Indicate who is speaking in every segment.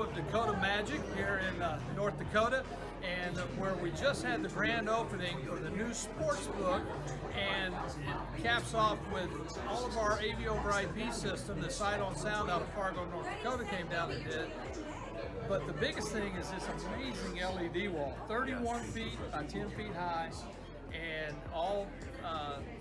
Speaker 1: of Dakota Magic here in North Dakota, and where we just had the grand opening for the new sports book, and it caps off with all of our AV over IP system. The Sight on Sound out of Fargo, North Dakota came down and did. But the biggest thing is this amazing LED wall, 31 feet by 10 feet high, and all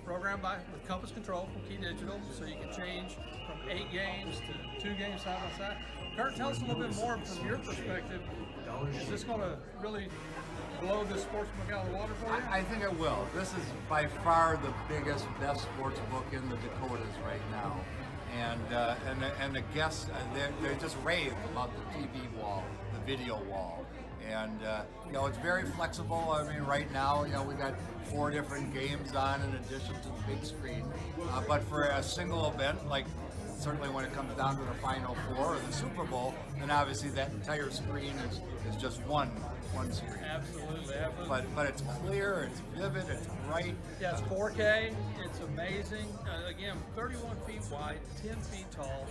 Speaker 1: programmed with compass control from KeyDigital, so you can change from 8 games to 2 games side by side. Kurt, tell us a little bit more from your perspective. Is this going to really blow this sports book out of the water for you?
Speaker 2: I think it will. This is by far the biggest, best sports book in the Dakotas right now. And the guests, they just rave about the TV wall, the video wall. And it's very flexible. I mean, right now, we got 4 different games on in addition to the big screen. But for a single event, like certainly when it comes down to the Final Four or the Super Bowl, then obviously that entire screen is just one screen.
Speaker 1: Absolutely.
Speaker 2: But it's clear, it's vivid, it's bright.
Speaker 1: Yeah, it's 4K. It's amazing. Again, 31 feet wide, 10 feet tall,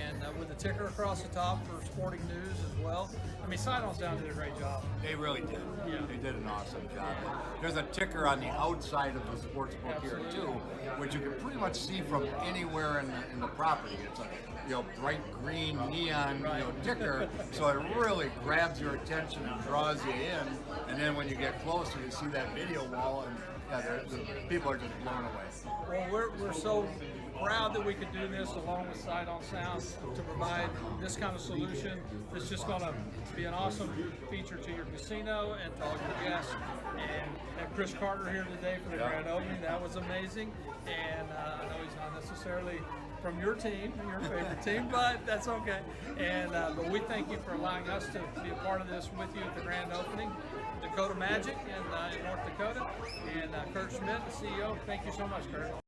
Speaker 1: and with a ticker across the top for sporting news as well. I mean, Sight on Sound did a great job.
Speaker 2: They really did.
Speaker 1: Yeah.
Speaker 2: They did an awesome job. There's a ticker on the outside of the sports book here too, which you can pretty much see from anywhere in the property. It's a bright green neon ticker, so it really grabs your attention and draws you in. And then when you get closer, you see that video wall, and the people are just blown away.
Speaker 1: Well, we're so proud that we could do this along with Sight on Sound to provide this kind of solution. It's just going to be an awesome feature to your casino and to all your guests. And have Chris Carter here today for the grand opening. That was amazing. And I know he's not necessarily from your team, your favorite team, but that's okay. And but we thank you for allowing us to be a part of this with you at the grand opening. Dakota Magic in North Dakota. And Kurt Schmidt, the CEO. Thank you so much, Kurt.